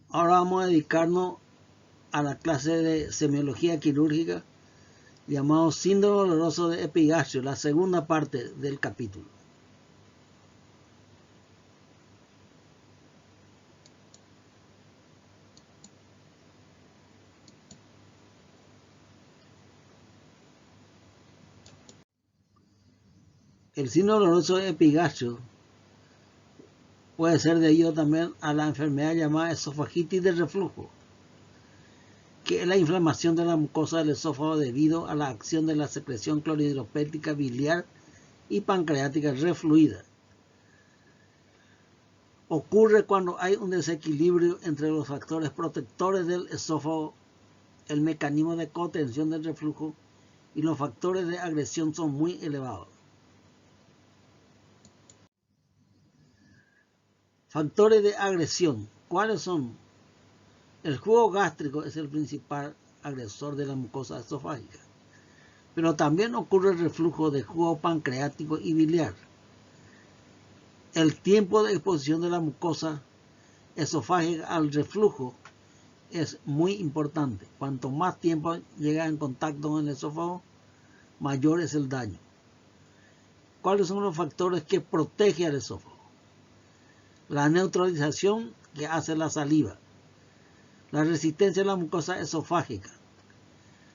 Ahora vamos a dedicarnos a la clase de semiología quirúrgica llamado síndrome doloroso de epigastrio, la segunda parte del capítulo. El síndrome doloroso de epigastrio puede ser debido también a la enfermedad llamada esofagitis de reflujo, que es la inflamación de la mucosa del esófago debido a la acción de la secreción clorhidropéptica biliar y pancreática refluida. Ocurre cuando hay un desequilibrio entre los factores protectores del esófago, el mecanismo de contención del reflujo y los factores de agresión son muy elevados. Factores de agresión. ¿Cuáles son? El jugo gástrico es el principal agresor de la mucosa esofágica, pero también ocurre el reflujo de jugo pancreático y biliar. El tiempo de exposición de la mucosa esofágica al reflujo es muy importante. Cuanto más tiempo llega en contacto con el esófago, mayor es el daño. ¿Cuáles son los factores que protegen al esófago? La neutralización que hace la saliva, la resistencia de la mucosa esofágica,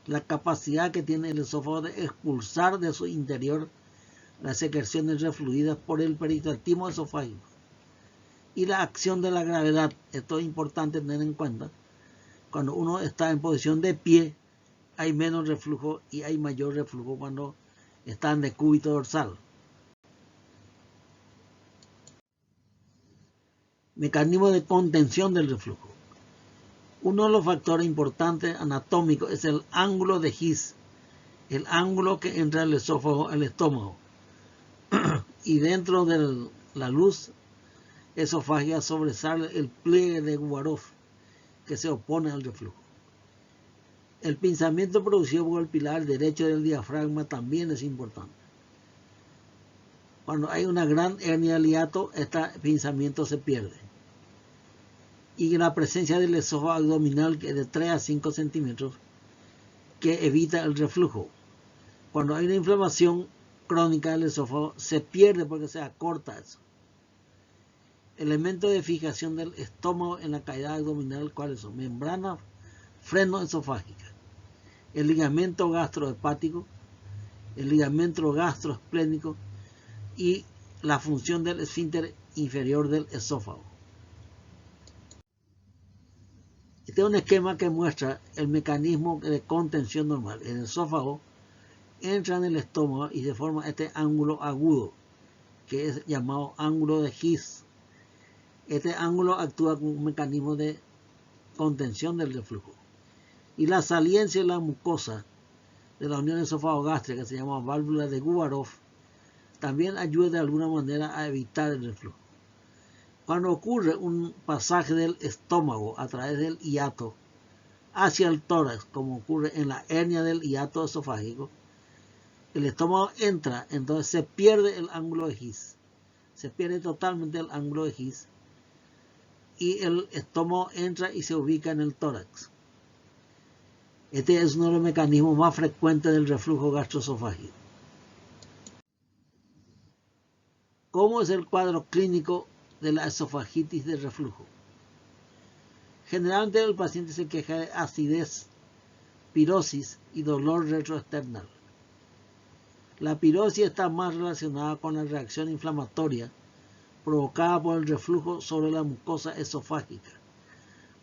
la capacidad que tiene el esófago de expulsar de su interior las secreciones refluidas por el peristaltismo esofágico y la acción de la gravedad. Esto es importante tener en cuenta. Cuando uno está en posición de pie, hay menos reflujo y hay mayor reflujo cuando está en decúbito dorsal. Mecanismo de contención del reflujo. Uno de los factores importantes anatómicos es el ángulo de His, el ángulo que entra el esófago al estómago. Y dentro de la luz esofágica sobresale el pliegue de Gubarov, que se opone al reflujo. El pinzamiento producido por el pilar derecho del diafragma también es importante. Cuando hay una gran hernia del hiato, este pinzamiento se pierde. Y la presencia del esófago abdominal, que es de 3 a 5 centímetros, que evita el reflujo. Cuando hay una inflamación crónica del esófago, se pierde porque se acorta eso. Elementos de fijación del estómago en la cavidad abdominal, ¿cuáles son? Membrana freno-esofágica, el ligamento gastrohepático, el ligamento gastroesplénico y la función del esfínter inferior del esófago. Este es un esquema que muestra el mecanismo de contención normal. El esófago entra en el estómago y se forma este ángulo agudo, que es llamado ángulo de His. Este ángulo actúa como un mecanismo de contención del reflujo. Y la saliencia de la mucosa de la unión esófago-gástrica, que se llama válvula de Gubarov, también ayuda de alguna manera a evitar el reflujo. Cuando ocurre un pasaje del estómago a través del hiato hacia el tórax, como ocurre en la hernia del hiato esofágico, el estómago entra, entonces se pierde el ángulo de His. Se pierde totalmente el ángulo de His y el estómago entra y se ubica en el tórax. Este es uno de los mecanismos más frecuentes del reflujo gastroesofágico. ¿Cómo es el cuadro clínico de la esofagitis de reflujo? Generalmente el paciente se queja de acidez, pirosis y dolor retroesternal. La pirosis está más relacionada con la reacción inflamatoria provocada por el reflujo sobre la mucosa esofágica,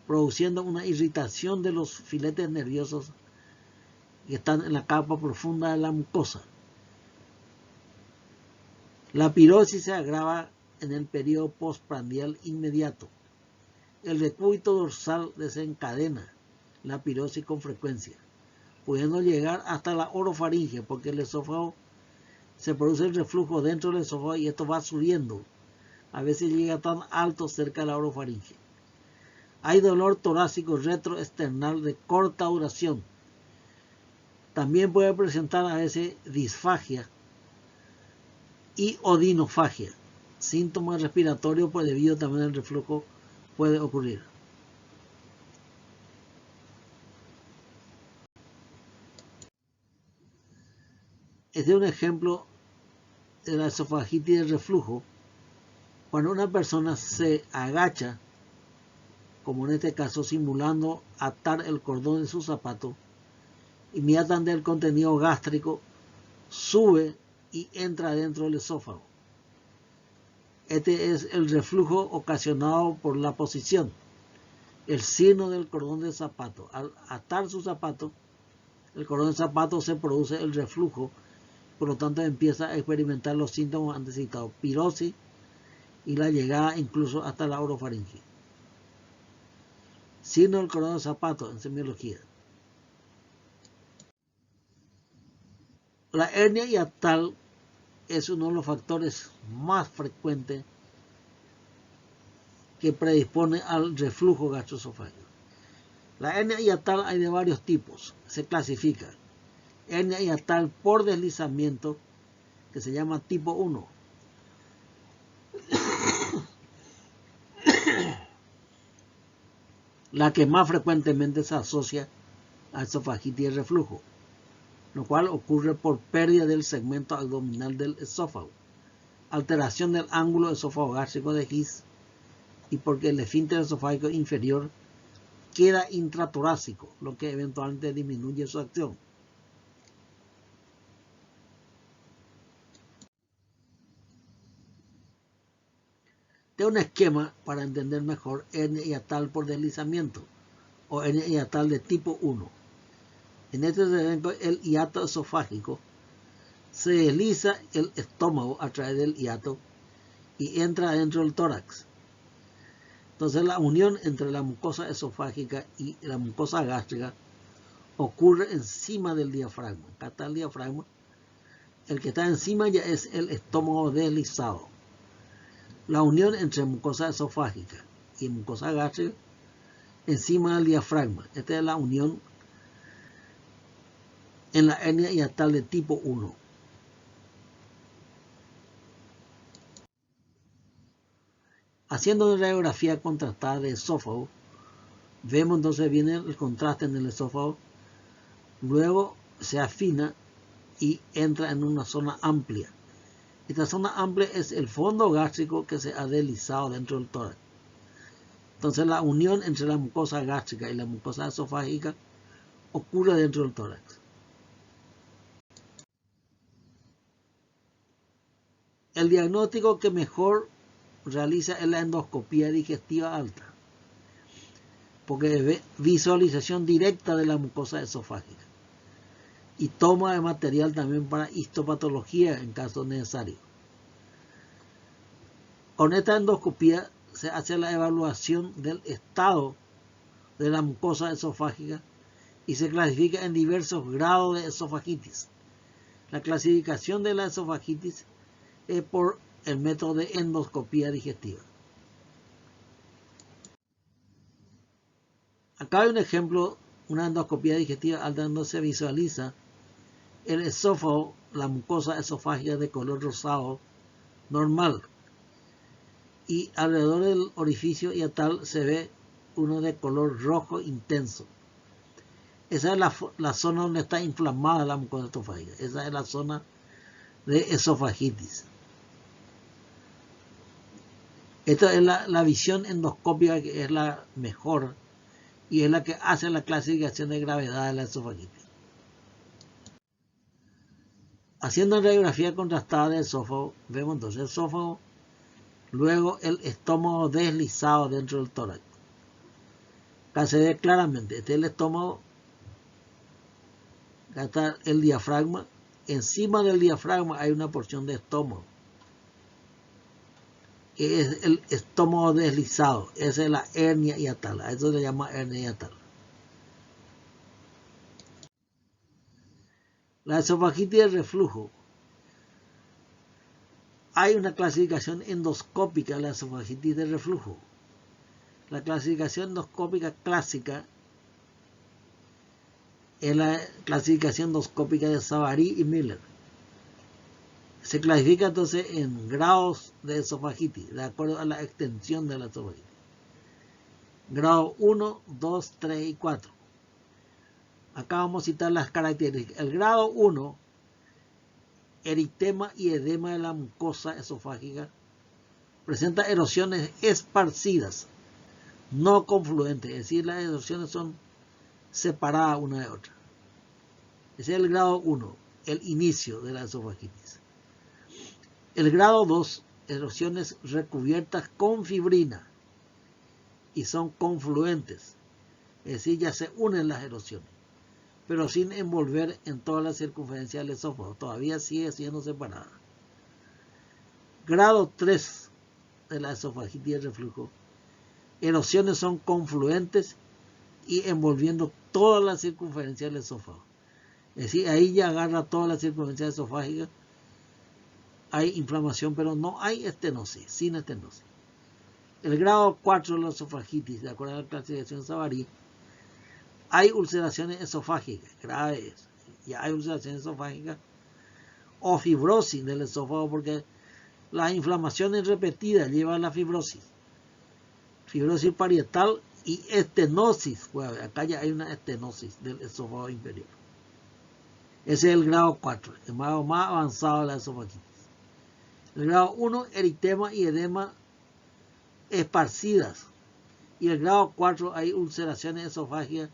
produciendo una irritación de los filetes nerviosos que están en la capa profunda de la mucosa. La pirosis se agrava en el periodo postprandial inmediato. El decúbito dorsal desencadena la pirosis con frecuencia, pudiendo llegar hasta la orofaringe, porque el esófago se produce el reflujo dentro del esófago y esto va subiendo. A veces llega tan alto cerca de la orofaringe. Hay dolor torácico retroesternal de corta duración. También puede presentar a veces disfagia y odinofagia. Síntomas respiratorios, pues debido también al reflujo puede ocurrir. Este es un ejemplo de la esofagitis de reflujo. Cuando una persona se agacha, como en este caso simulando atar el cordón de su zapato, inmediatamente el contenido gástrico sube y entra dentro del esófago. Este es el reflujo ocasionado por la posición, el signo del cordón del zapato. Al atar su zapato, el cordón del zapato, se produce el reflujo, por lo tanto empieza a experimentar los síntomas antes citados, pirosis y la llegada incluso hasta la orofaringe. Signo del cordón del zapato en semiología. La hernia hiatal es uno de los factores más frecuentes que predispone al reflujo gastroesofágico. La hernia hiatal hay de varios tipos. Se clasifica hernia hiatal por deslizamiento, que se llama tipo 1. La que más frecuentemente se asocia a esofagitis y reflujo, lo cual ocurre por pérdida del segmento abdominal del esófago, alteración del ángulo esófago-gástrico de His y porque el esfínter esofágico inferior queda intratorácico, lo que eventualmente disminuye su acción. De un esquema para entender mejor hernia hiatal por deslizamiento o hernia hiatal de tipo 1. En este ejemplo, el hiato esofágico se desliza el estómago a través del hiato y entra dentro del tórax. Entonces la unión entre la mucosa esofágica y la mucosa gástrica ocurre encima del diafragma. Acá está el diafragma. El que está encima ya es el estómago deslizado. La unión entre mucosa esofágica y mucosa gástrica encima del diafragma. Esta es la unión en la hernia hiatal de tipo 1. Haciendo una radiografía contrastada de esófago, vemos entonces viene el contraste en el esófago, luego se afina y entra en una zona amplia. Esta zona amplia es el fondo gástrico que se ha deslizado dentro del tórax. Entonces la unión entre la mucosa gástrica y la mucosa esofágica ocurre dentro del tórax. El diagnóstico que mejor realiza es la endoscopía digestiva alta, porque es visualización directa de la mucosa esofágica y toma de material también para histopatología en caso necesario. Con esta endoscopía se hace la evaluación del estado de la mucosa esofágica y se clasifica en diversos grados de esofagitis. La clasificación de la esofagitis es por el método de endoscopía digestiva. Acá hay un ejemplo, una endoscopía digestiva alta donde se visualiza el esófago, la mucosa esofágica de color rosado normal, y alrededor del orificio hiatal se ve uno de color rojo intenso. Esa es la zona donde está inflamada la mucosa esofágica. Esa es la zona de esofagitis. Esta es la visión endoscópica, que es la mejor y es la que hace la clasificación de gravedad de la esofagitis. Haciendo radiografía contrastada del esófago, vemos entonces el esófago, luego el estómago deslizado dentro del tórax. Acá se ve claramente, este es el estómago, acá está el diafragma, encima del diafragma hay una porción de estómago, que es el estómago deslizado, esa es la hernia hiatal, a eso se llama hernia hiatal. La esofagitis de reflujo. Hay una clasificación endoscópica de la esofagitis de reflujo. La clasificación endoscópica clásica es la clasificación endoscópica de Savary y Miller. Se clasifica entonces en grados de esofagitis, de acuerdo a la extensión de la esofagitis. Grado 1, 2, 3 y 4. Acá vamos a citar las características. El grado 1 eritema y edema de la mucosa esofágica. Presenta erosiones esparcidas, no confluentes, es decir, las erosiones son separadas una de otra. Ese es el grado 1, el inicio de la esofagitis. El grado 2, erosiones recubiertas con fibrina y son confluentes, es decir, ya se unen las erosiones, pero sin envolver en toda la circunferencia del esófago, todavía sigue siendo separada. Grado 3 de la esofagitis de reflujo, erosiones son confluentes y envolviendo toda la circunferencia del esófago. Es decir, ahí ya agarra toda la circunferencia esofágica, hay inflamación, pero no hay estenosis, sin estenosis. El grado 4 de la esofagitis, de acuerdo a la clasificación Savary, hay ulceraciones esofágicas graves, ya hay ulceraciones esofágicas o fibrosis del esófago, porque las inflamaciones repetidas llevan a la fibrosis parietal y estenosis. Bueno, acá ya hay una estenosis del esófago inferior. Ese es el grado 4, el grado más avanzado de la esofagitis. El grado 1, eritema y edema esparcidas. Y el grado 4 hay ulceraciones esofágicas,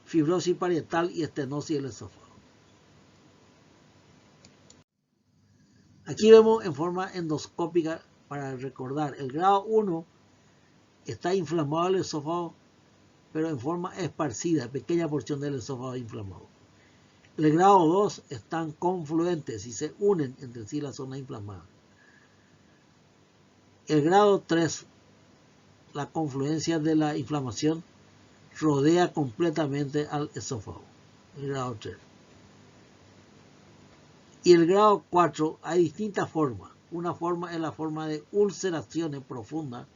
fibrosis parietal y estenosis del esófago. Aquí vemos en forma endoscópica, para recordar, el grado 1 está inflamado el esófago, pero en forma esparcida, pequeña porción del esófago inflamado. El grado 2 están confluentes y se unen entre sí la zona inflamada. El grado 3, la confluencia de la inflamación rodea completamente al esófago. El grado 3. Y el grado 4 hay distintas formas. Una forma es la forma de ulceraciones profundas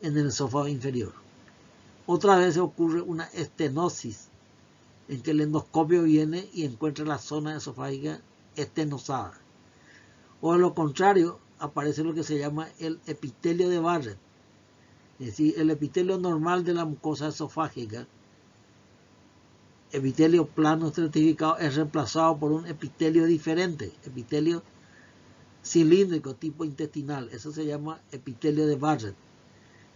en el esófago inferior. Otra vez ocurre una estenosis, en que el endoscopio viene y encuentra la zona esofágica estenosada. O de lo contrario, aparece lo que se llama el epitelio de Barrett. Es decir, el epitelio normal de la mucosa esofágica, epitelio plano estratificado, es reemplazado por un epitelio diferente, epitelio cilíndrico tipo intestinal. Eso se llama epitelio de Barrett.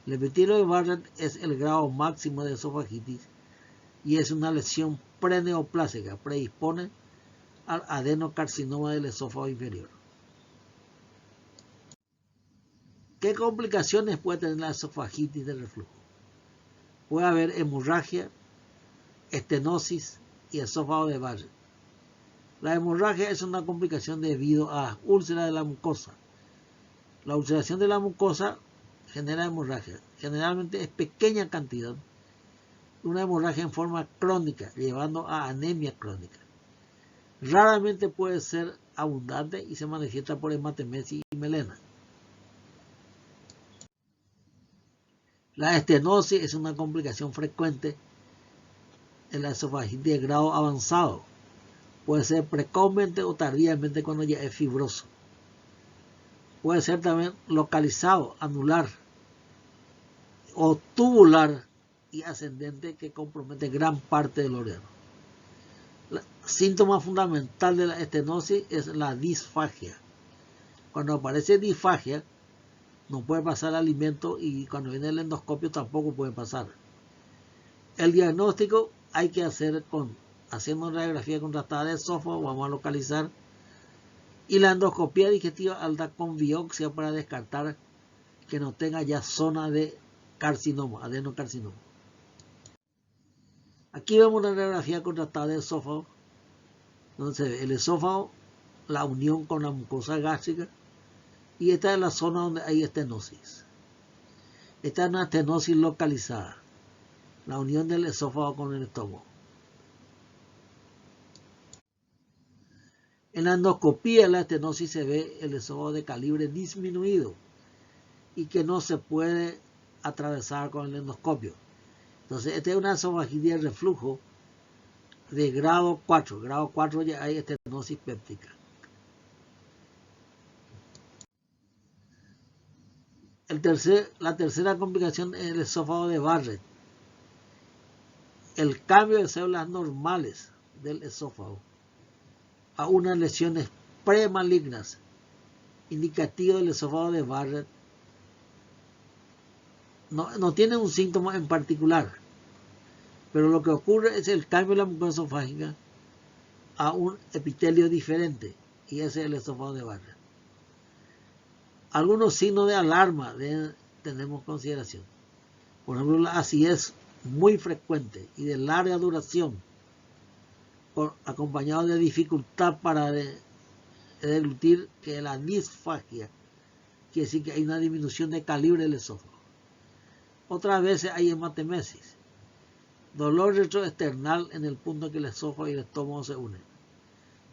El epitelio de Barrett es el grado máximo de esofagitis y es una lesión preneoplásica, predispone al adenocarcinoma del esófago inferior. ¿Qué complicaciones puede tener la esofagitis de reflujo? Puede haber hemorragia, estenosis y esófago de Barrett. La hemorragia es una complicación debido a úlcera de la mucosa. La ulceración de la mucosa genera hemorragia. Generalmente es pequeña cantidad, una hemorragia en forma crónica, llevando a anemia crónica. Raramente puede ser abundante y se manifiesta por hematemesis y melena. La estenosis es una complicación frecuente en la esofagitis de grado avanzado. Puede ser precozmente o tardíamente cuando ya es fibroso. Puede ser también localizado, anular o tubular y ascendente, que compromete gran parte del órgano. El síntoma fundamental de la estenosis es la disfagia. Cuando aparece disfagia, no puede pasar alimento, y cuando viene el endoscopio tampoco puede pasar. El diagnóstico hay que hacer haciendo una radiografía contrastada de esófago, vamos a localizar, y la endoscopia digestiva alta con biopsia para descartar que no tenga ya zona de carcinoma, adenocarcinoma. Aquí vemos una radiografía contrastada de esófago, donde se ve el esófago, la unión con la mucosa gástrica, y esta es la zona donde hay estenosis. Esta es una estenosis localizada, la unión del esófago con el estómago. En la endoscopía de la estenosis se ve el esófago de calibre disminuido y que no se puede atravesar con el endoscopio. Entonces, esta es una esofagitis de reflujo de grado 4. Grado 4 ya hay estenosis péptica. La tercera complicación es el esófago de Barrett. El cambio de células normales del esófago a unas lesiones premalignas, indicativo del esófago de Barrett, no tiene un síntoma en particular, pero lo que ocurre es el cambio de la mucosa esofágica a un epitelio diferente, y ese es el esófago de Barrett. Algunos signos de alarma tenemos consideración. Por ejemplo, la acidez muy frecuente y de larga duración, acompañado de dificultad para deglutir, que es la disfagia, quiere decir que hay una disminución de calibre del esófago. Otras veces hay hematemesis, dolor retroesternal en el punto en que el esófago y el estómago se unen,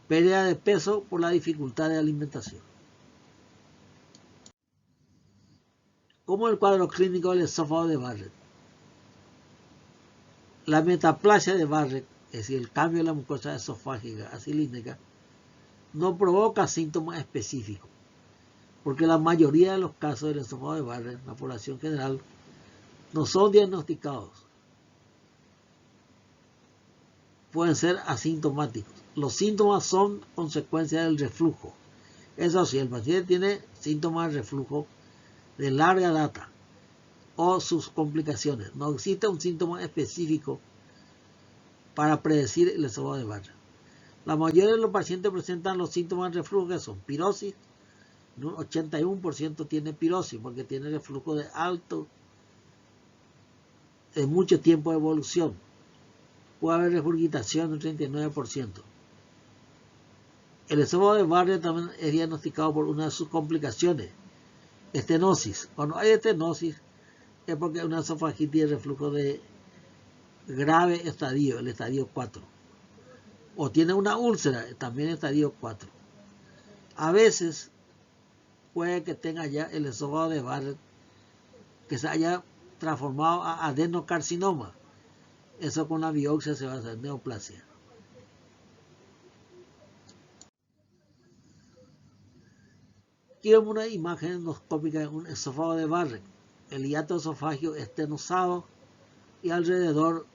pérdida de peso por la dificultad de alimentación. ¿Cómo el cuadro clínico del esófago de Barrett? La metaplasia de Barrett, es decir, el cambio de la mucosa esofágica a cilíndrica, no provoca síntomas específicos, porque la mayoría de los casos del esófago de Barrett, la población general, no son diagnosticados. Pueden ser asintomáticos. Los síntomas son consecuencia del reflujo. Eso sí, el paciente tiene síntomas de reflujo de larga data o sus complicaciones. No existe un síntoma específico para predecir el esófago de Barrett. La mayoría de los pacientes presentan los síntomas de reflujo, que son pirosis. Un 81% tiene pirosis porque tiene reflujo de mucho tiempo de evolución. Puede haber regurgitación del 39%. El esófago de Barrett también es diagnosticado por una de sus complicaciones, estenosis. Cuando hay estenosis es porque hay una esofagitis de reflujo de grave estadio, el estadio 4. O tiene una úlcera, también estadio 4. A veces puede que tenga ya el esófago de Barrett que se haya transformado a adenocarcinoma. Eso con la biopsia se va a hacer neoplasia. Aquí vemos una imagen endoscópica de un esófago de Barrett. El hiato esofágico estenosado y alrededor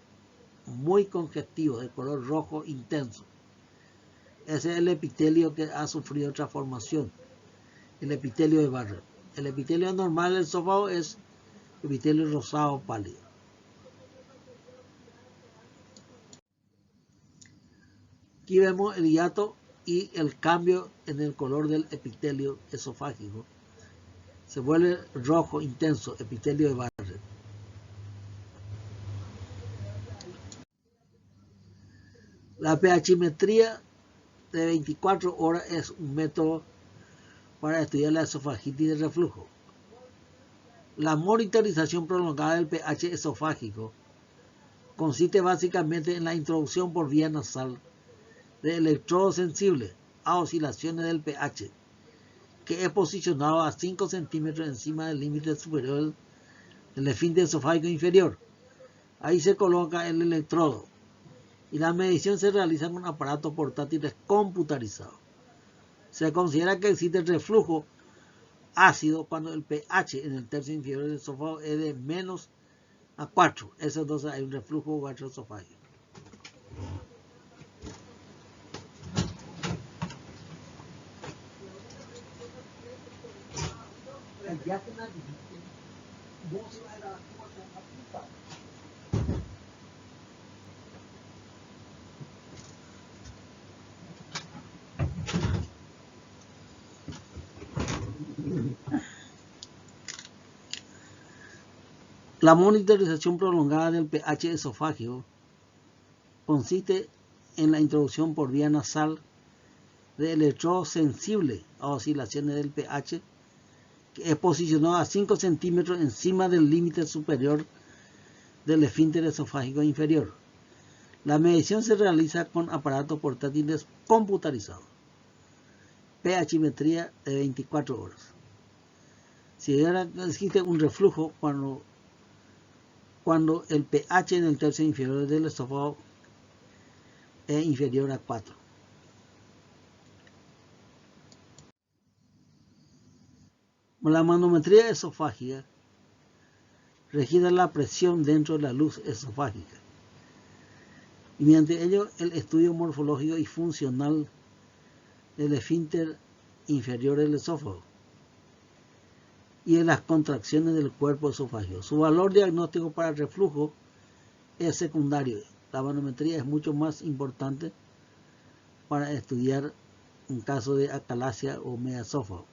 muy congestivo, de color rojo intenso. Ese es el epitelio que ha sufrido transformación, el epitelio de Barrett. El epitelio normal del esófago es epitelio rosado pálido. Aquí vemos el hiato y el cambio en el color del epitelio esofágico. Se vuelve rojo intenso, epitelio de Barrett. La pHmetría de 24 horas es un método para estudiar la esofagitis de reflujo. La monitorización prolongada del pH esofágico consiste básicamente en la introducción por vía nasal de electrodo sensible a oscilaciones del pH, que es posicionado a 5 centímetros encima del límite superior del esfínter esofágico inferior. Ahí se coloca el electrodo y la medición se realiza con aparatos portátiles computarizados. Se considera que existe reflujo ácido cuando el pH en el tercio inferior del esófago es de menos a 4. Eso entonces hay un reflujo gastroesofágico. La monitorización prolongada del pH esofágico consiste en la introducción por vía nasal de electrodo sensible a oscilaciones del pH, que es posicionado a 5 centímetros encima del límite superior del esfínter esofágico inferior. La medición se realiza con aparatos portátiles computarizados. pHmetría de 24 horas. Si existe un reflujo cuando el pH en el tercio inferior del esófago es inferior a 4. La manometría esofágica registra la presión dentro de la luz esofágica y mediante ello el estudio morfológico y funcional del esfínter inferior del esófago y de las contracciones del cuerpo esofágico. Su valor diagnóstico para el reflujo es secundario. La manometría es mucho más importante para estudiar un caso de acalasia o megaesófago.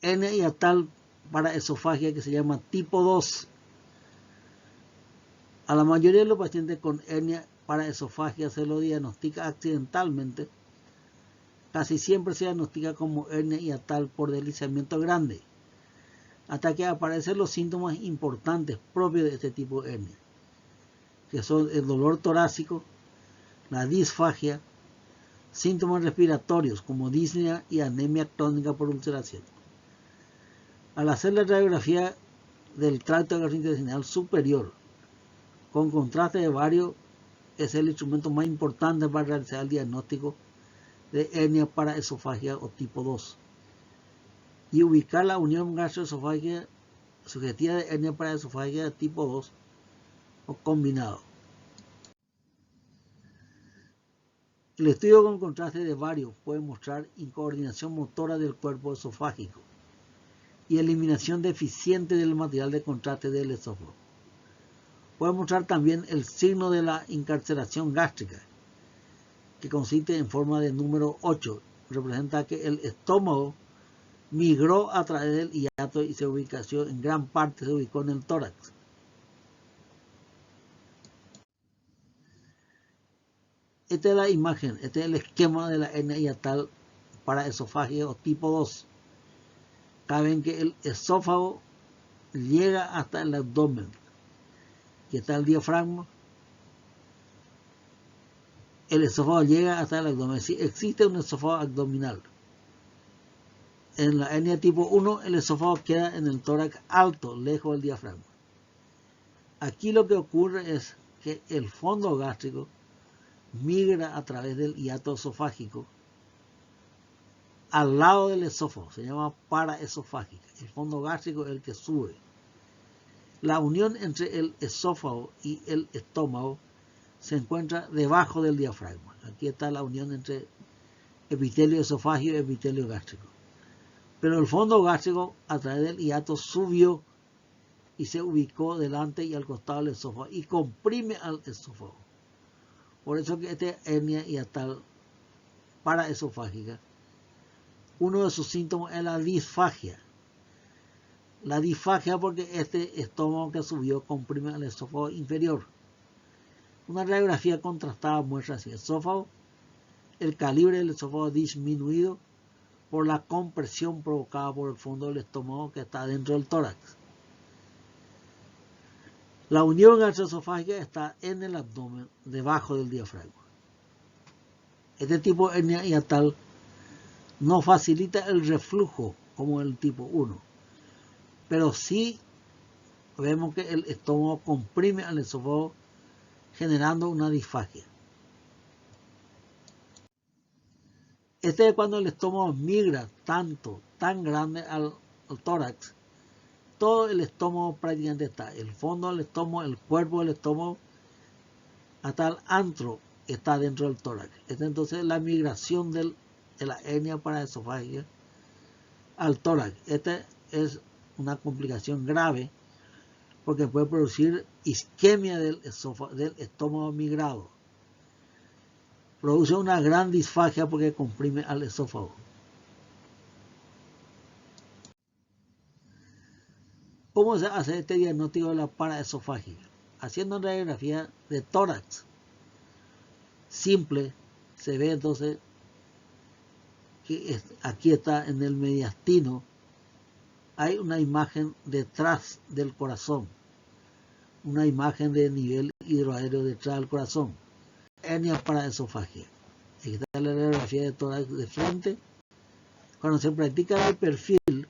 Hernia hiatal para esofagia que se llama tipo 2. A la mayoría de los pacientes con hernia para esofagia se lo diagnostica accidentalmente. Casi siempre se diagnostica como hernia hiatal por deslizamiento grande, hasta que aparecen los síntomas importantes propios de este tipo de hernia, que son el dolor torácico, la disfagia, síntomas respiratorios como disnea y anemia crónica por ulceración. Al hacer la radiografía del tracto gastrointestinal superior con contraste de bario, es el instrumento más importante para realizar el diagnóstico de hernia para esofagia o tipo 2 y ubicar la unión gastroesofágica subjetiva de hernia para esofagia tipo 2 o combinado. El estudio con contraste de bario puede mostrar incoordinación motora del cuerpo esofágico y eliminación deficiente del material de contraste del esófago. Puede mostrar también el signo de la incarceración gástrica, que consiste en forma de número 8. Representa que el estómago migró a través del hiato y se ubicó en gran parte, se ubicó en el tórax. Esta es la imagen, este es el esquema de la hernia hiatal para esofagia o tipo 2. Acá ven que el esófago llega hasta el abdomen. Aquí está el diafragma. El esófago llega hasta el abdomen. Sí, existe un esófago abdominal. En la hernia tipo 1, el esófago queda en el tórax alto, lejos del diafragma. Aquí lo que ocurre es que el fondo gástrico migra a través del hiato esofágico al lado del esófago, se llama paraesofágica. El fondo gástrico es el que sube. La unión entre el esófago y el estómago se encuentra debajo del diafragma. Aquí está la unión entre epitelio esofágico y epitelio gástrico. Pero el fondo gástrico a través del hiato subió y se ubicó delante y al costado del esófago y comprime al esófago. Por eso que esta hernia hiatal paraesofágica, uno de sus síntomas es la disfagia. La disfagia porque este estómago que subió comprime al esófago inferior. Una radiografía contrastada muestra así: esófago, el calibre del esófago disminuido por la compresión provocada por el fondo del estómago que está dentro del tórax. La unión gastroesofágica está en el abdomen, debajo del diafragma. Este tipo de hernia hiatal no facilita el reflujo como el tipo 1, pero sí vemos que el estómago comprime al esófago generando una disfagia. Este es cuando el estómago migra tan grande al tórax. Todo el estómago prácticamente está, el fondo del estómago, el cuerpo del estómago, hasta el antro está dentro del tórax. Entonces la migración de la hernia paraesofágica al tórax. Esta es una complicación grave porque puede producir isquemia del estómago migrado. Produce una gran disfagia porque comprime al esófago. ¿Cómo se hace este diagnóstico de la paraesofágica? Haciendo una radiografía de tórax simple, se ve entonces que aquí está en el mediastino, hay una imagen detrás del corazón, una imagen de nivel hidroaéreo detrás del corazón. Hernia paraesofágica. Aquí está la radiografía de tórax de frente. Cuando se practica el perfil,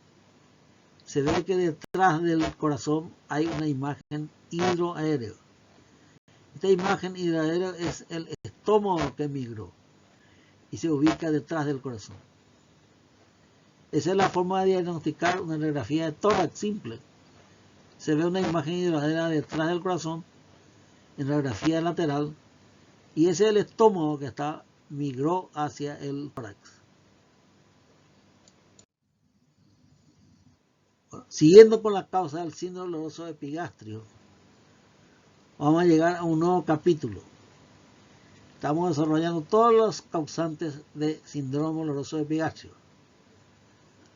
se ve que detrás del corazón hay una imagen hidroaéreo. Esta imagen hidroaéreo es el estómago que migró y se ubica detrás del corazón. Esa es la forma de diagnosticar una radiografía de tórax simple. Se ve una imagen hidroaérea detrás del corazón en radiografía lateral Y ese es el estómago que migró hacia el tórax. Siguiendo con la causa del síndrome doloroso epigastrio, vamos a llegar a un nuevo capítulo. Estamos desarrollando todos los causantes de síndrome doloroso epigastrio.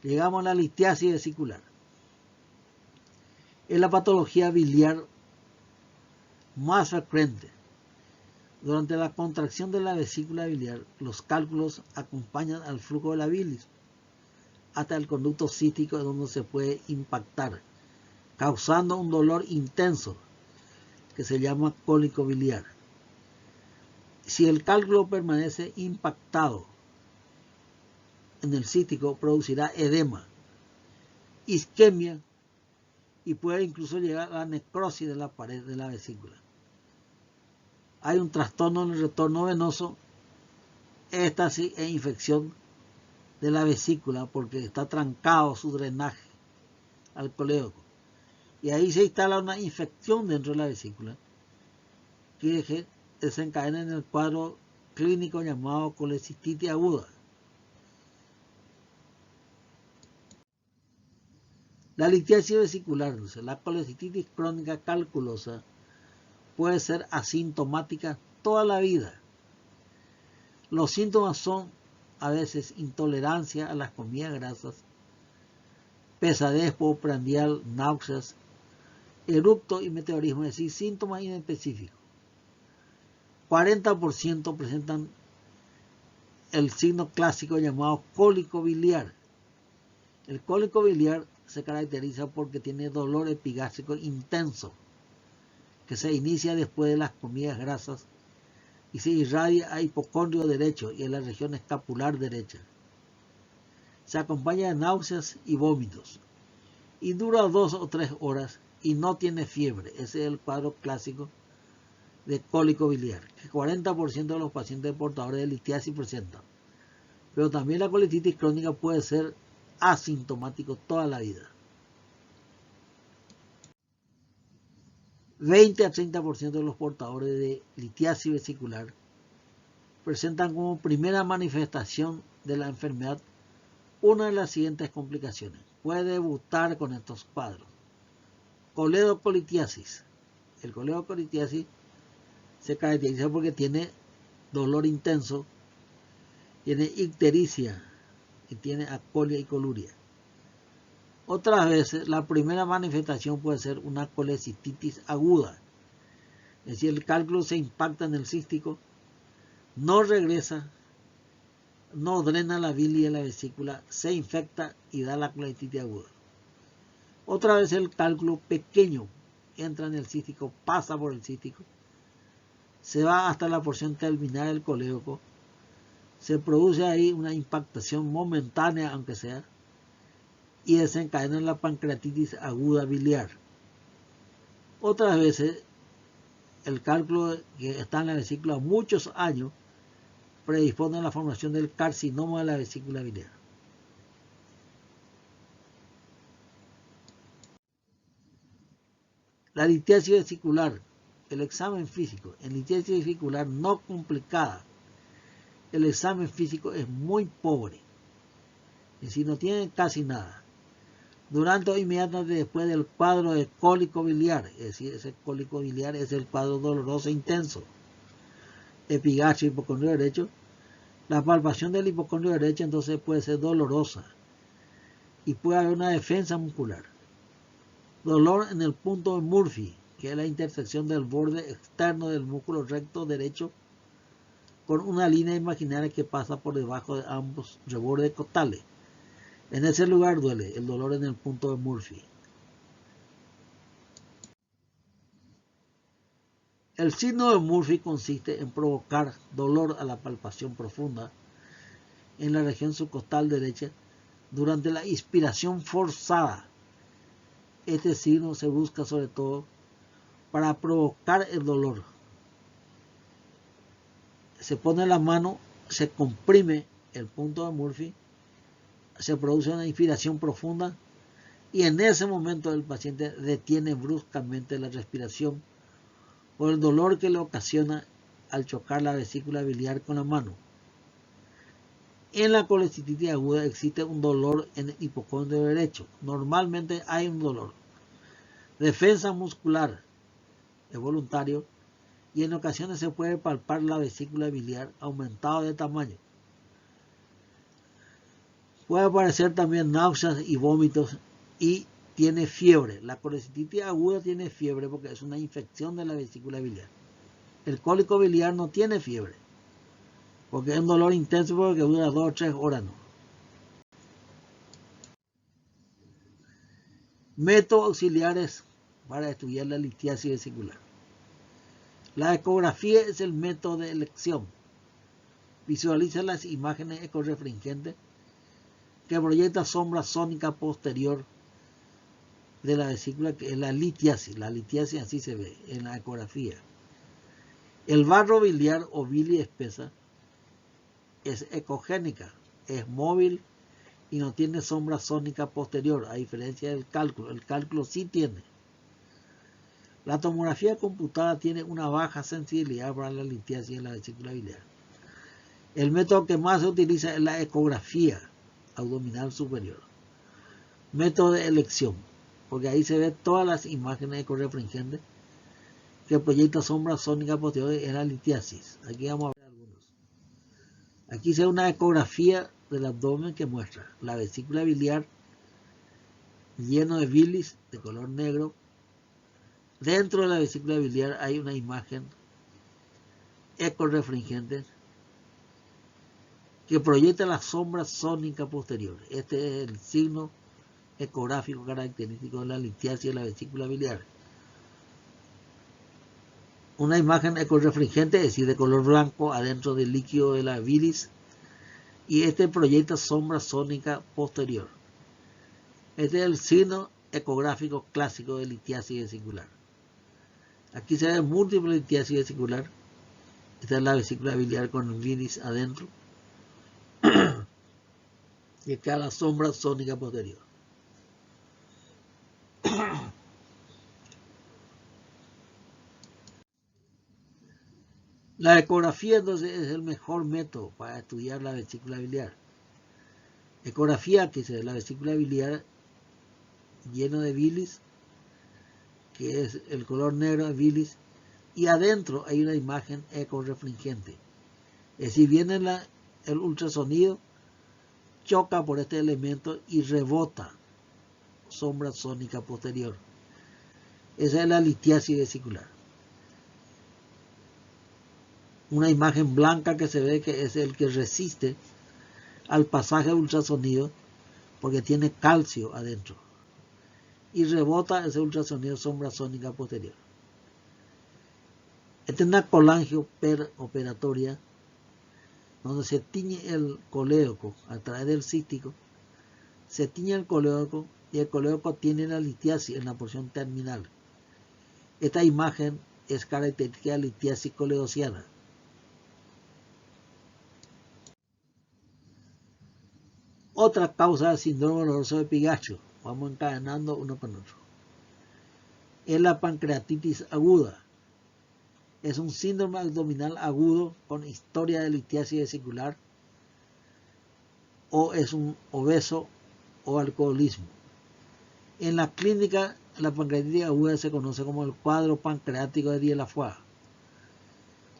Llegamos a la litiasis vesicular. Es la patología biliar más frecuente. Durante la contracción de la vesícula biliar, los cálculos acompañan al flujo de la bilis hasta el conducto cístico, donde se puede impactar, causando un dolor intenso que se llama cólico biliar. Si el cálculo permanece impactado en el cístico, producirá edema, isquemia y puede incluso llegar a la necrosis de la pared de la vesícula. Hay un trastorno en el retorno venoso, éstasis e infección de la vesícula porque está trancado su drenaje al colédoco. Y ahí se instala una infección dentro de la vesícula que desencadena en el cuadro clínico llamado colecistitis aguda. La litiasis vesicular, la colecistitis crónica calculosa, puede ser asintomática toda la vida. Los síntomas son a veces intolerancia a las comidas grasas, pesadez postprandial, náuseas, eructo y meteorismo, es decir, síntomas inespecíficos. 40% presentan el signo clásico llamado cólico biliar. El cólico biliar se caracteriza porque tiene dolor epigástrico intenso, que se inicia después de las comidas grasas y se irradia a hipocondrio derecho y en la región escapular derecha. Se acompaña de náuseas y vómitos y dura 2 o 3 horas y no tiene fiebre. Ese es el cuadro clásico de cólico biliar, que 40% de los pacientes portadores de litiasis presentan. Pero también la colititis crónica puede ser asintomático toda la vida. 20 a 30% de los portadores de litiasis vesicular presentan como primera manifestación de la enfermedad una de las siguientes complicaciones. Puede debutar con estos cuadros. Coledocolitiasis. El coledocolitiasis se caracteriza porque tiene dolor intenso, tiene ictericia y tiene acolia y coluria. Otras veces la primera manifestación puede ser una colecistitis aguda, es decir, el cálculo se impacta en el cístico, no regresa, no drena la bilis de la vesícula, se infecta y da la colecistitis aguda. Otra vez el cálculo pequeño entra en el cístico, pasa por el cístico, se va hasta la porción terminal del colédoco, se produce ahí una impactación momentánea, aunque sea, y desencadena la pancreatitis aguda biliar. Otras veces, el cálculo que está en la vesícula muchos años predispone a la formación del carcinoma de la vesícula biliar. La litiasis vesicular, el examen físico. En litiasis vesicular no complicada, el examen físico es muy pobre, es decir, no tiene casi nada. Durante o inmediatamente después del cuadro de cólico biliar, es decir, ese cólico biliar es el cuadro doloroso intenso, epigastrio, hipocondrio derecho, la palpación del hipocondrio derecho entonces puede ser dolorosa y puede haber una defensa muscular. Dolor en el punto de Murphy, que es la intersección del borde externo del músculo recto derecho con una línea imaginaria que pasa por debajo de ambos rebordes costales. En ese lugar duele el dolor en el punto de Murphy. El signo de Murphy consiste en provocar dolor a la palpación profunda en la región subcostal derecha durante la inspiración forzada. Este signo se busca sobre todo para provocar el dolor. Se pone la mano, se comprime el punto de Murphy, se produce una inspiración profunda y en ese momento el paciente detiene bruscamente la respiración por el dolor que le ocasiona al chocar la vesícula biliar con la mano. En la colecistitis aguda existe un dolor en el hipocondrio derecho. Normalmente hay un dolor. Defensa muscular es voluntario y en ocasiones se puede palpar la vesícula biliar aumentada de tamaño. Puede aparecer también náuseas y vómitos y tiene fiebre. La colecistitis aguda tiene fiebre porque es una infección de la vesícula biliar. El cólico biliar no tiene fiebre porque es un dolor intenso porque dura 2 o 3 horas. ¿No? Métodos auxiliares para estudiar la litiasis vesicular. La ecografía es el método de elección. Visualiza las imágenes ecorefringentes que proyecta sombra sónica posterior de la vesícula, que es la litiasis. La litiasis así se ve en la ecografía. El barro biliar o bilis espesa es ecogénica, es móvil y no tiene sombra sónica posterior, a diferencia del cálculo. El cálculo sí tiene. La tomografía computada tiene una baja sensibilidad para la litiasis en la vesícula biliar. El método que más se utiliza es la ecografía abdominal superior. Método de elección, porque ahí se ven todas las imágenes ecorefringentes que proyectan sombras sónicas posteriores en la litiasis. Aquí vamos a ver algunos. Aquí se ve una ecografía del abdomen que muestra la vesícula biliar lleno de bilis de color negro. Dentro de la vesícula biliar hay una imagen ecorefringente que proyecta la sombra sónica posterior. Este es el signo ecográfico característico de la litiasis de la vesícula biliar. Una imagen ecorefringente, es decir, de color blanco adentro del líquido de la bilis, y este proyecta sombra sónica posterior. Este es el signo ecográfico clásico de litiasis vesicular. Aquí se ve múltiple litiasis vesicular. Esta es la vesícula biliar con el bilis adentro. Y acá la sombra sónica posterior. La ecografía entonces es el mejor método para estudiar la vesícula biliar. Ecografía que se ve la vesícula biliar lleno de bilis, que es el color negro de bilis, y adentro hay una imagen ecorefringente. Es decir, viene el ultrasonido, choca por este elemento y rebota sombra sónica posterior. Esa es la litiasis vesicular. Una imagen blanca que se ve que es el que resiste al pasaje de ultrasonido porque tiene calcio adentro y rebota ese ultrasonido sombra sónica posterior. Esta es una colangio operatoria donde se tiñe el colédoco a través del cístico, se tiñe el colédoco y el colédoco tiene la litiasis en la porción terminal. Esta imagen es característica de la litiasis coledociana. Otra causa del síndrome doloroso de Epigacho, vamos encadenando uno con otro, es la pancreatitis aguda. Es un síndrome abdominal agudo con historia de litiasis vesicular, o es un obeso o alcoholismo. En la clínica, la pancreatitis aguda se conoce como el cuadro pancreático de Dieulafoy.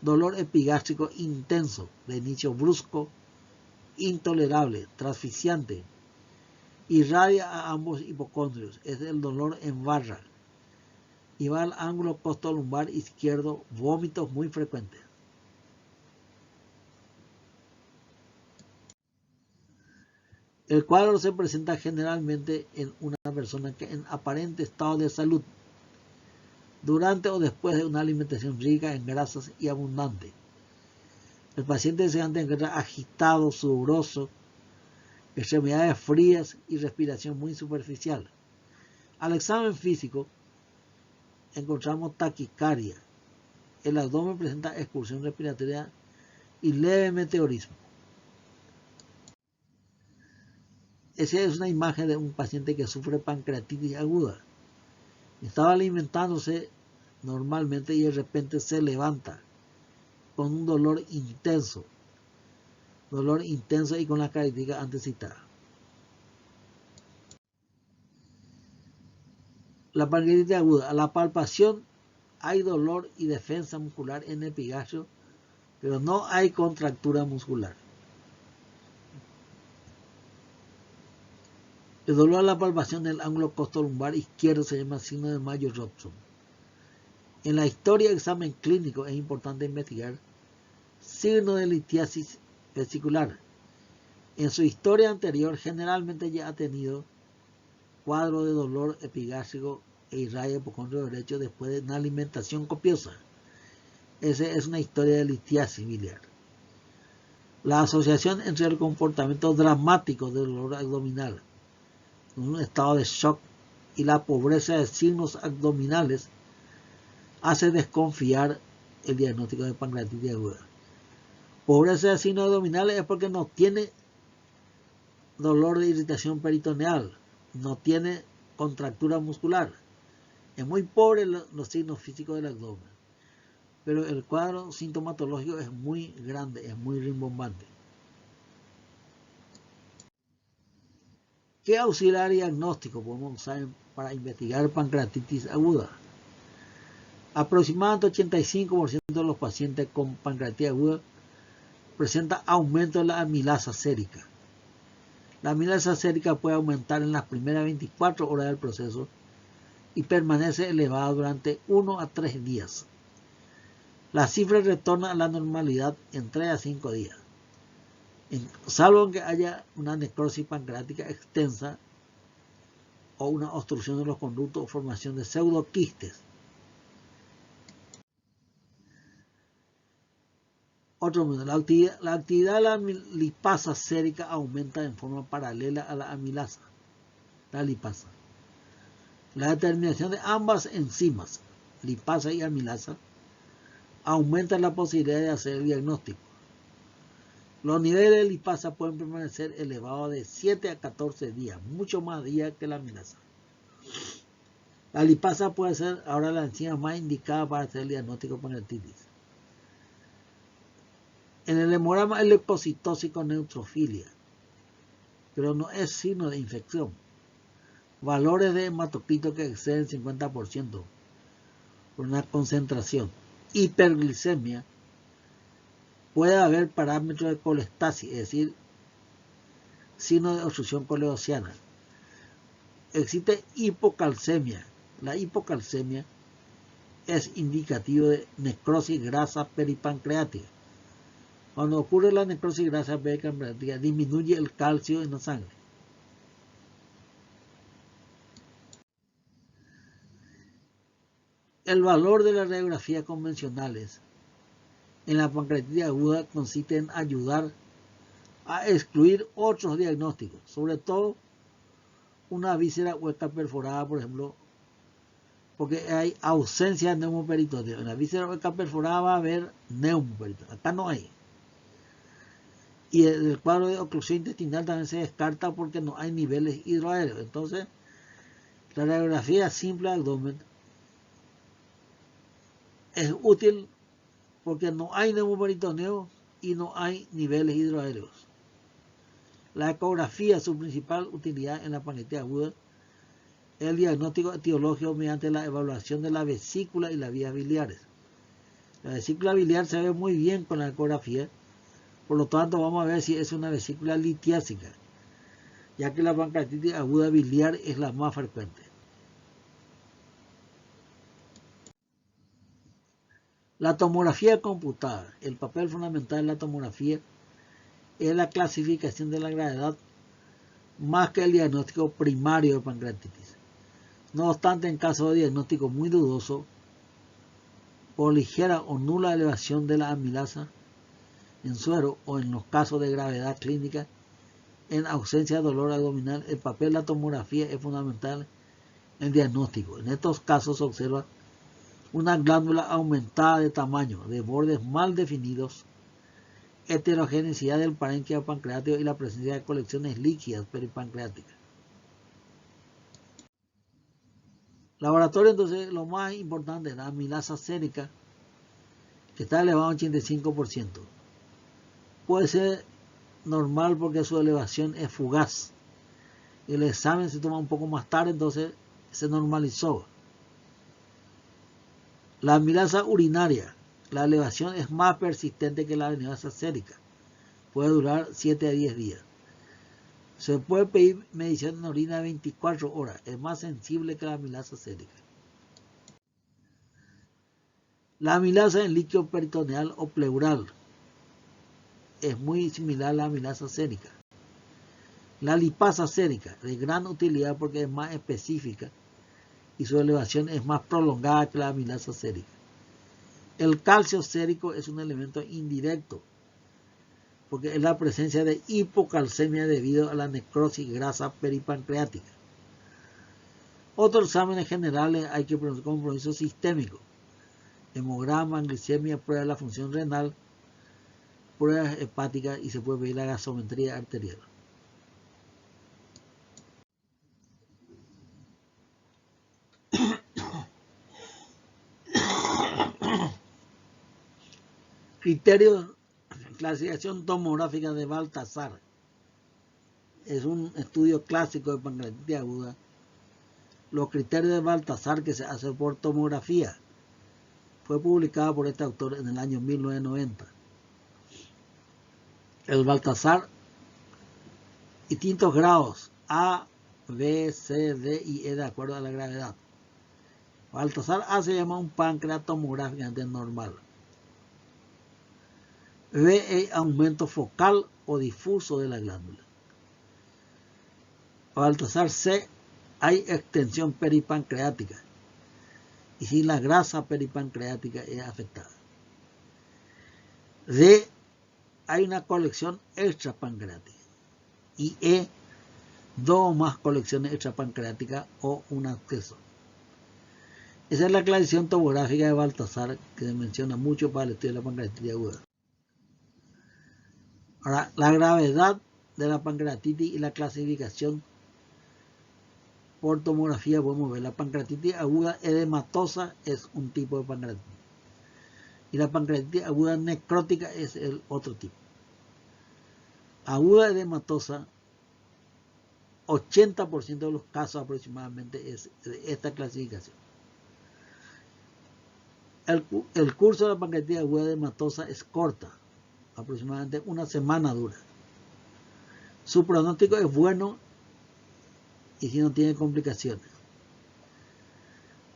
Dolor epigástrico intenso, de inicio brusco, intolerable, transficiante, irradia a ambos hipocondrios, es el dolor en barra y va al ángulo costolumbar izquierdo, vómitos muy frecuentes. El cuadro se presenta generalmente en una persona que en aparente estado de salud, durante o después de una alimentación rica en grasas y abundante. El paciente se encuentra agitado, sudoroso, extremidades frías y respiración muy superficial. Al examen físico encontramos taquicardia. El abdomen presenta excursión respiratoria y leve meteorismo. Esa es una imagen de un paciente que sufre pancreatitis aguda. Estaba alimentándose normalmente y de repente se levanta con un dolor intenso y con las características antes citadas. La pancreatitis aguda. A la palpación hay dolor y defensa muscular en el epigastrio, pero no hay contractura muscular. El dolor a la palpación del ángulo costolumbar izquierdo se llama signo de Mayer-Robson. En la historia de examen clínico es importante investigar signo de litiasis vesicular. En su historia anterior generalmente ya ha tenido cuadro de dolor epigástrico e irradia de hipocondrio derecho después de una alimentación copiosa. Esa es una historia de litiasis biliar. La asociación entre el comportamiento dramático del dolor abdominal, un estado de shock, y la pobreza de signos abdominales hace desconfiar el diagnóstico de pancreatitis aguda. Pobreza de signos abdominales es porque no tiene dolor de irritación peritoneal, no tiene contractura muscular. Es muy pobre los signos físicos del abdomen, pero el cuadro sintomatológico es muy grande, es muy rimbombante. ¿Qué auxiliar diagnóstico podemos usar para investigar pancreatitis aguda? Aproximadamente 85% de los pacientes con pancreatitis aguda presenta aumento de la amilasa sérica. La amilasa sérica puede aumentar en las primeras 24 horas del proceso y permanece elevada durante 1 a 3 días. La cifra retorna a la normalidad en 3 a 5 días, salvo que haya una necrosis pancreática extensa o una obstrucción de los conductos o formación de pseudoquistes. Otro modo, la actividad de la lipasa sérica aumenta en forma paralela a la amilasa, la lipasa. La determinación de ambas enzimas, lipasa y amilasa, aumenta la posibilidad de hacer el diagnóstico. Los niveles de lipasa pueden permanecer elevados de 7 a 14 días, mucho más días que la amilasa. La lipasa puede ser ahora la enzima más indicada para hacer el diagnóstico de pancreatitis. En el hemograma es leucocitosis con neutrofilia, pero no es signo de infección. Valores de hematocrito que exceden el 50% por una concentración. Hiperglicemia. Puede haber parámetros de colestasis, es decir, signo de obstrucción coleociana. Existe hipocalcemia. La hipocalcemia es indicativo de necrosis grasa peripancreática. Cuando ocurre la necrosis grasa peripancreática, disminuye el calcio en la sangre. El valor de las radiografías convencionales en la pancreatitis aguda consiste en ayudar a excluir otros diagnósticos, sobre todo una víscera hueca perforada, por ejemplo, porque hay ausencia de neumoperitoneo. En la víscera hueca perforada va a haber neumoperitoneo, acá no hay. Y el cuadro de oclusión intestinal también se descarta porque no hay niveles hidroaéreos. Entonces, la radiografía simple de abdomen es útil porque no hay neumoperitoneo y no hay niveles hidroaéreos. La ecografía, su principal utilidad en la pancreatitis aguda, es el diagnóstico etiológico mediante la evaluación de la vesícula y las vías biliares. La vesícula biliar se ve muy bien con la ecografía, por lo tanto vamos a ver si es una vesícula litiásica, ya que la pancreatitis aguda biliar es la más frecuente. La tomografía computada. El papel fundamental de la tomografía es la clasificación de la gravedad más que el diagnóstico primario de pancreatitis. No obstante, en caso de diagnóstico muy dudoso, por ligera o nula elevación de la amilasa en suero o en los casos de gravedad clínica, en ausencia de dolor abdominal, el papel de la tomografía es fundamental en el diagnóstico. En estos casos se observa una glándula aumentada de tamaño, de bordes mal definidos, heterogeneidad del parénquima pancreático y la presencia de colecciones líquidas peripancreáticas. Laboratorio, entonces, lo más importante es la amilasa sérica, está elevado a 85%. Puede ser normal porque su elevación es fugaz. El examen se toma un poco más tarde, entonces se normalizó. La amilasa urinaria, la elevación es más persistente que la amilasa sérica. Puede durar 7 a 10 días. Se puede pedir medición en orina 24 horas. Es más sensible que la amilasa sérica. La amilasa en líquido peritoneal o pleural es muy similar a la amilasa sérica. La lipasa sérica, de gran utilidad porque es más específica y su elevación es más prolongada que la amilasa sérica. El calcio sérico es un elemento indirecto porque es la presencia de hipocalcemia debido a la necrosis grasa peripancreática. Otros exámenes generales hay que producir compromiso sistémico, hemograma, glicemia, prueba de la función renal, pruebas hepáticas y se puede pedir la gasometría arterial. Criterios, clasificación tomográfica de Baltasar. Es un estudio clásico de pancreatitis aguda. Los criterios de Baltasar que se hacen por tomografía. Fue publicado por este autor en el año 1990. El Baltasar, distintos grados A, B, C, D y E de acuerdo a la gravedad. Baltasar A se llama un páncreas tomográficamente normal. B es aumento focal o difuso de la glándula. Baltasar C hay extensión peripancreática y si la grasa peripancreática es afectada. D hay una colección extrapancreática y E dos o más colecciones extrapancreáticas o un acceso. Esa es la clasificación tomográfica de Baltasar que se menciona mucho para el estudio de la pancreatitis aguda. Ahora, la gravedad de la pancreatitis y la clasificación por tomografía podemos ver. La pancreatitis aguda edematosa es un tipo de pancreatitis y la pancreatitis aguda necrótica es el otro tipo. Aguda edematosa, 80% de los casos aproximadamente es de esta clasificación. El curso de la pancreatitis aguda edematosa es corta, aproximadamente una semana dura. Su pronóstico es bueno y si no tiene complicaciones.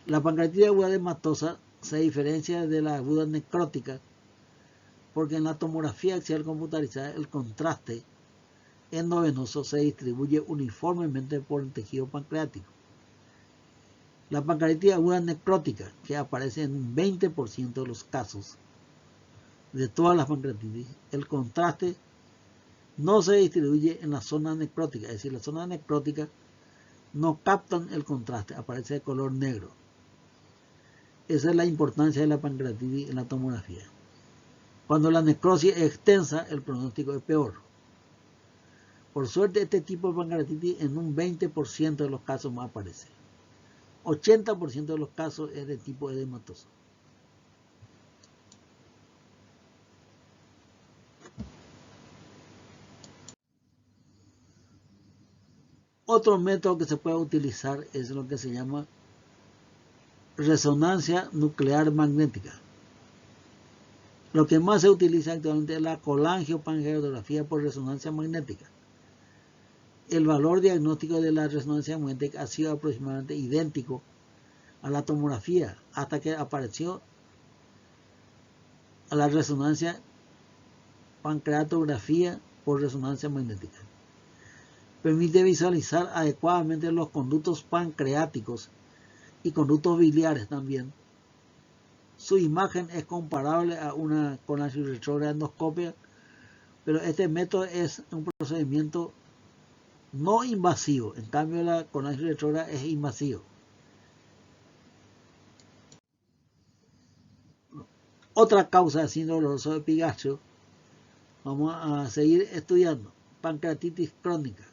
La pancreatitis aguda edematosa se diferencia de la aguda necrótica porque en la tomografía axial computarizada el contraste endovenoso se distribuye uniformemente por el tejido pancreático. La pancreatitis aguda necrótica, que aparece en un 20% de los casos de todas las pancreatitis, el contraste no se distribuye en la zona necrótica, es decir, la zona necrótica no captan el contraste, aparece de color negro. Esa es la importancia de la pancreatitis en la tomografía. Cuando la necrosis es extensa, el pronóstico es peor. Por suerte, este tipo de pancreatitis en un 20% de los casos más aparece. 80% de los casos es de tipo edematoso. Otro método que se puede utilizar es lo que se llama resonancia nuclear magnética. Lo que más se utiliza actualmente es la colangiopancreatografía por resonancia magnética. El valor diagnóstico de la resonancia magnética ha sido aproximadamente idéntico a la tomografía hasta que apareció a la resonancia pancreatografía por resonancia magnética. Permite visualizar adecuadamente los conductos pancreáticos y conductos biliares también. Su imagen es comparable a una colangioretrograndoscopia, pero este método es un procedimiento no invasivo. En cambio, la colangioretrógrada es invasivo. Otra causa de síndrome doloroso epigastrio, vamos a seguir estudiando, pancreatitis crónica.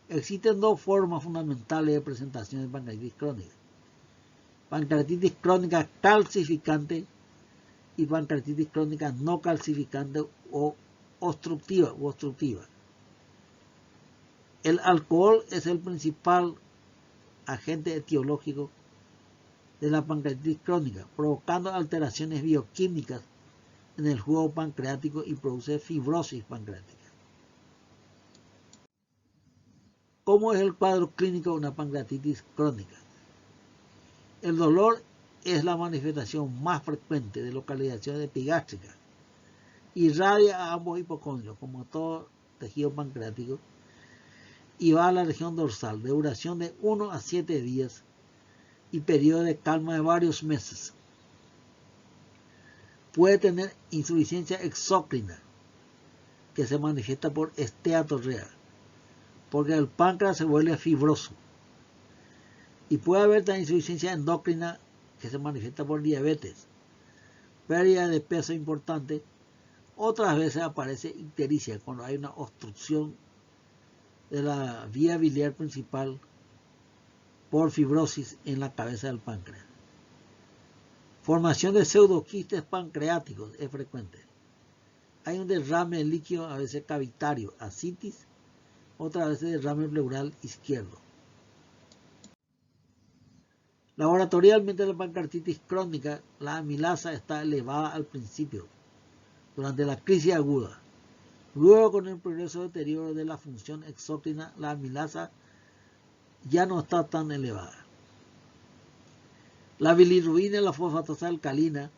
Existen dos formas fundamentales de presentación de pancreatitis crónica. Pancreatitis crónica calcificante y pancreatitis crónica no calcificante o obstructiva. El alcohol es el principal agente etiológico de la pancreatitis crónica, provocando alteraciones bioquímicas en el jugo pancreático y produce fibrosis pancreática. ¿Cómo es el cuadro clínico de una pancreatitis crónica? El dolor es la manifestación más frecuente de localización epigástrica. Irradia a ambos hipocondrios, como todo tejido pancreático, y va a la región dorsal, de duración de 1 a 7 días y periodo de calma de varios meses. Puede tener insuficiencia exócrina, que se manifiesta por esteatorrea, porque el páncreas se vuelve fibroso. Y puede haber también insuficiencia endocrina, que se manifiesta por diabetes, pérdida de peso importante. Otras veces aparece ictericia, cuando hay una obstrucción de la vía biliar principal por fibrosis en la cabeza del páncreas. Formación de pseudoquistes pancreáticos es frecuente. Hay un derrame líquido, a veces cavitario, ascitis, otras veces derrame pleural izquierdo. Laboratorialmente, la pancreatitis crónica, la amilasa está elevada al principio, durante la crisis aguda. Luego, con el progreso deterioro de la función exócrina, la amilasa ya no está tan elevada. La bilirrubina y la fosfatasa alcalina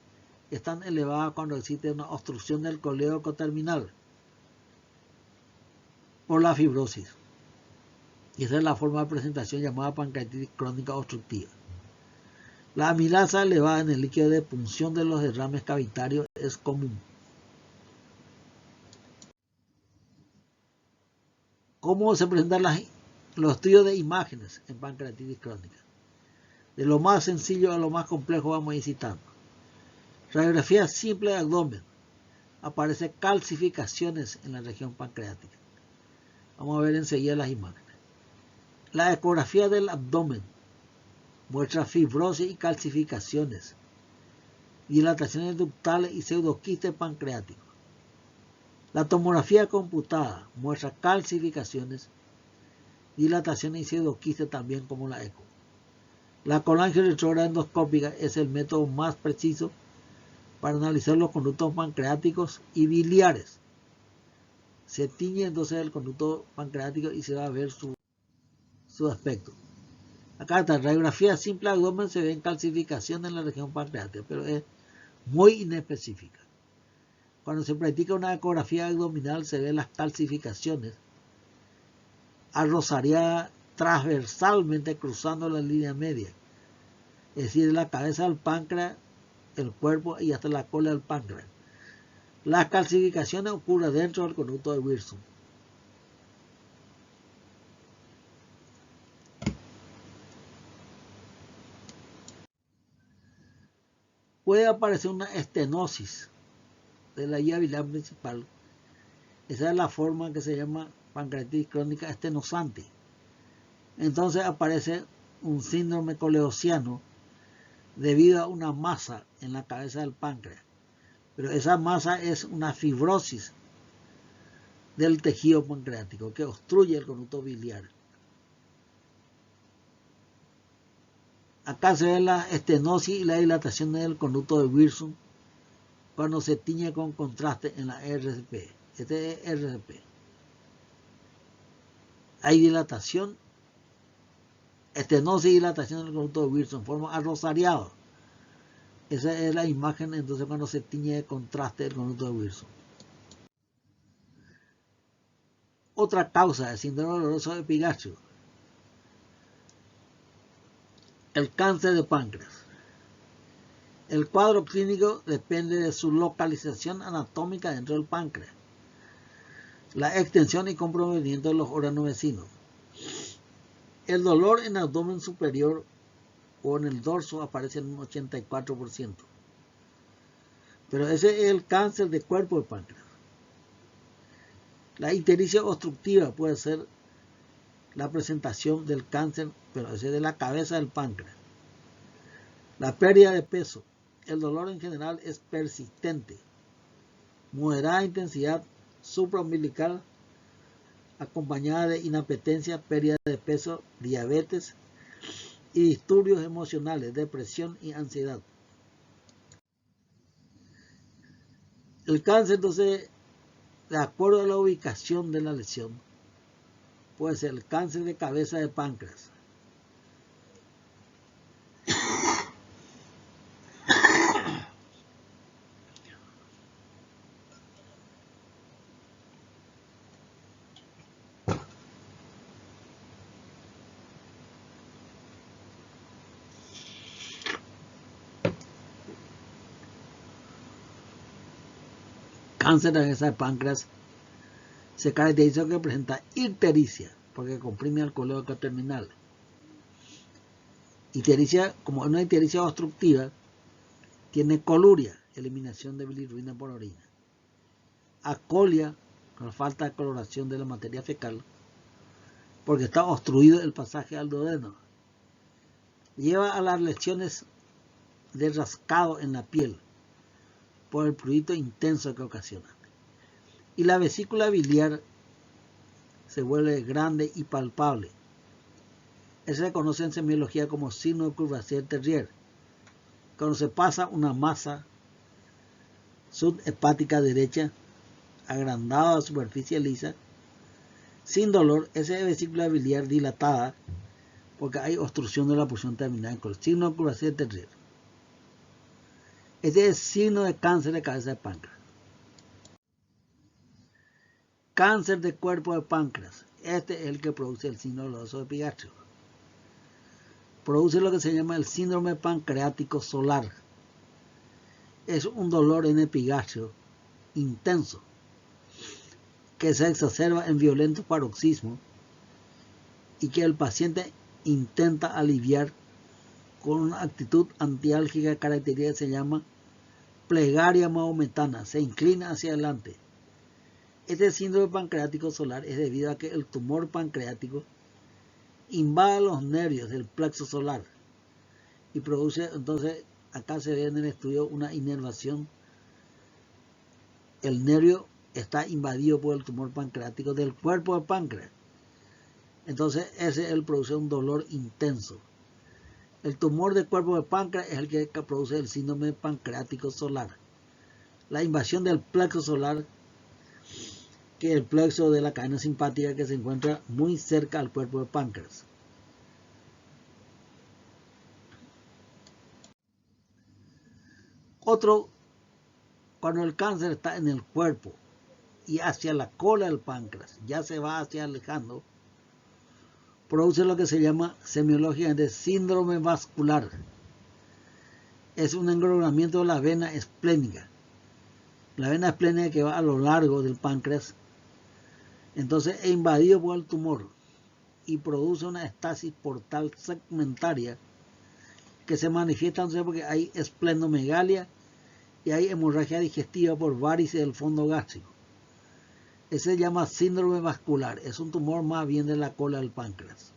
están elevadas cuando existe una obstrucción del colédoco terminal por la fibrosis. Y esa es la forma de presentación llamada pancreatitis crónica obstructiva. La amilasa elevada en el líquido de punción de los derrames cavitarios es común. ¿Cómo se presentan los estudios de imágenes en pancreatitis crónica? De lo más sencillo a lo más complejo vamos a ir citando. Radiografía simple de abdomen. Aparecen calcificaciones en la región pancreática. Vamos a ver enseguida las imágenes. La ecografía del abdomen muestra fibrosis y calcificaciones, dilataciones ductales y pseudoquistes pancreáticos. La tomografía computada muestra calcificaciones, dilataciones y pseudoquistes también como la eco. La colangio retrógrada endoscópica es el método más preciso para analizar los conductos pancreáticos y biliares. Se tiñe entonces el conducto pancreático y se va a ver su aspecto. Acá está, radiografía simple de abdomen, se ven calcificación en la región pancreática, pero es muy inespecífica. Cuando se practica una ecografía abdominal se ven las calcificaciones arrozariadas transversalmente cruzando la línea media, es decir, la cabeza del páncreas, el cuerpo y hasta la cola del páncreas. Las calcificaciones ocurren dentro del conducto de Wilson. Puede aparecer una estenosis de la vía biliar principal. Esa es la forma que se llama pancreatitis crónica estenosante. Entonces aparece un síndrome coleociano debido a una masa en la cabeza del páncreas. Pero esa masa es una fibrosis del tejido pancreático que obstruye el conducto biliar. Acá se ve la estenosis y la dilatación del conducto de Wilson cuando se tiñe con contraste en la RCP. Este es RCP. Hay dilatación, estenosis y dilatación del conducto de Wilson, forma arrozariado. Esa es la imagen entonces cuando se tiñe de contraste el conducto de Wilson. Otra causa del síndrome doloroso epigástrico: el cáncer de páncreas. El cuadro clínico depende de su localización anatómica dentro del páncreas, la extensión y comprometimiento de los órganos vecinos. El dolor en el abdomen superior o en el dorso aparece en un 84%. Pero ese es el cáncer de cuerpo de páncreas. La ictericia obstructiva puede ser la presentación del cáncer, pero ese es de la cabeza del páncreas. La pérdida de peso el dolor en general es persistente, moderada intensidad supraumbilical, acompañada de inapetencia, pérdida de peso, diabetes y disturbios emocionales, depresión y ansiedad. El cáncer, entonces, de acuerdo a la ubicación de la lesión, puede ser el cáncer de cabeza de páncreas, cáncer de cabeza de páncreas se caracteriza que presenta ictericia, porque comprime al colédoco terminal. Ictericia, como una ictericia obstructiva, tiene coluria, eliminación de bilirrubina por orina. Acolia, con la falta de coloración de la materia fecal, porque está obstruido el pasaje al duodeno. Lleva a las lesiones de rascado en la piel, por el prurito intenso que ocasiona. Y la vesícula biliar se vuelve grande y palpable. Eso se conoce en semiología como signo de Courvoisier-Terrier, cuando se pasa una masa subhepática derecha agrandada a superficie lisa, sin dolor, esa vesícula biliar dilatada, porque hay obstrucción de la porción terminal con el signo de Courvoisier-Terrier. Este es signo de cáncer de cabeza de páncreas. Cáncer de cuerpo de páncreas. Este es el que produce el síndrome doloroso epigastrio. Produce lo que se llama el síndrome pancreático solar. Es un dolor en epigastrio intenso que se exacerba en violentos paroxismos y que el paciente intenta aliviar con una actitud antiálgica característica que se llama plegaria mahometana, se inclina hacia adelante. Este síndrome pancreático solar es debido a que el tumor pancreático invade los nervios del plexo solar y produce, entonces acá se ve en el estudio una inervación. El nervio está invadido por el tumor pancreático del cuerpo de páncreas. Entonces ese él produce un dolor intenso. El tumor del cuerpo de páncreas es el que produce el síndrome pancreático solar. La invasión del plexo solar, que es el plexo de la cadena simpática que se encuentra muy cerca al cuerpo de páncreas. Otro, cuando el cáncer está en el cuerpo y hacia la cola del páncreas, ya se va hacia alejando, produce lo que se llama semiológicamente síndrome vascular. Es un engorramiento de la vena esplénica. La vena esplénica que va a lo largo del páncreas, entonces es invadido por el tumor y produce una estasis portal segmentaria que se manifiesta entonces porque hay esplenomegalia y hay hemorragia digestiva por varices del fondo gástrico. Ese se llama síndrome vascular, es un tumor más bien de la cola del páncreas.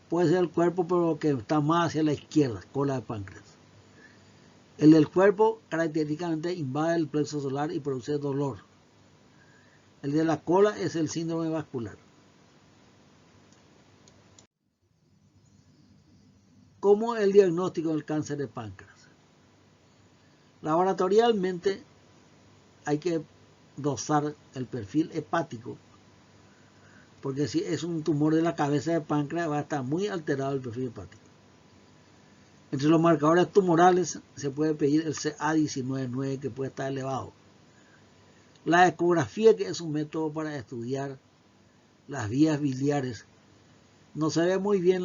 Puede ser el cuerpo, pero que está más hacia la izquierda, cola del páncreas. El del cuerpo característicamente invade el plexo solar y produce dolor. El de la cola es el síndrome vascular. ¿Cómo es el diagnóstico del cáncer de páncreas? Laboratorialmente hay que dosar el perfil hepático, porque si es un tumor de la cabeza de páncreas va a estar muy alterado el perfil hepático. Entre los marcadores tumorales se puede pedir el CA199 que puede estar elevado. La ecografía, que es un método para estudiar las vías biliares, no se ve muy bien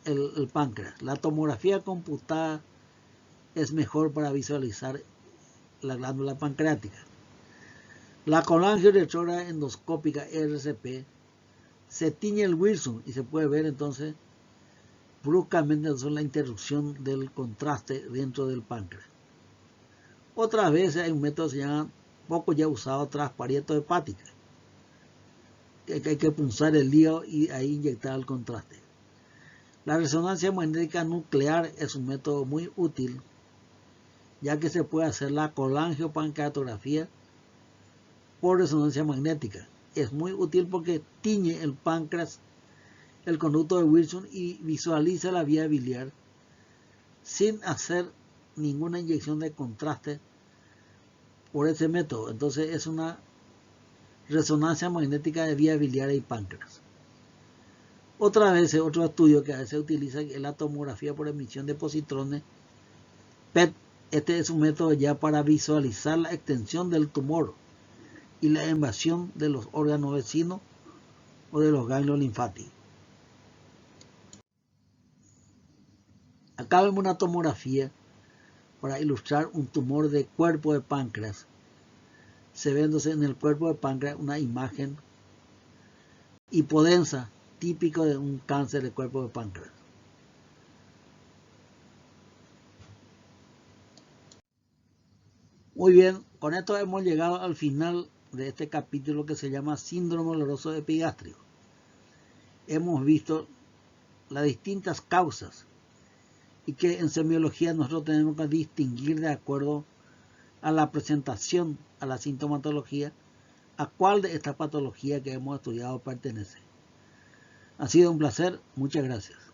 el páncreas. La tomografía computada es mejor para visualizar la glándula pancreática. La colangioretrógrada endoscópica RCP se tiñe el Wilson y se puede ver entonces bruscamente la interrupción del contraste dentro del páncreas. Otras veces hay un método que se llama, poco ya usado, transparieto hepática, que hay que punzar el hígado y ahí inyectar el contraste. La resonancia magnética nuclear es un método muy útil ya que se puede hacer la colangiopancreatografía por resonancia magnética. Es muy útil porque tiñe el páncreas, el conducto de Wilson, y visualiza la vía biliar sin hacer ninguna inyección de contraste por ese método. Entonces es una resonancia magnética de vía biliar y páncreas. Otra vez, otro estudio que a veces utiliza es la tomografía por emisión de positrones PET. Este es un método ya para visualizar la extensión del tumor y la invasión de los órganos vecinos o de los ganglios linfáticos. Acá vemos una tomografía para ilustrar un tumor de cuerpo de páncreas. Se ve entonces en el cuerpo de páncreas una imagen hipodensa típico de un cáncer de cuerpo de páncreas. Muy bien, con esto hemos llegado al final de este capítulo que se llama síndrome doloroso epigástrico. Hemos visto las distintas causas y que en semiología nosotros tenemos que distinguir de acuerdo a la presentación, a la sintomatología, a cuál de esta patología que hemos estudiado pertenece. Ha sido un placer, muchas gracias.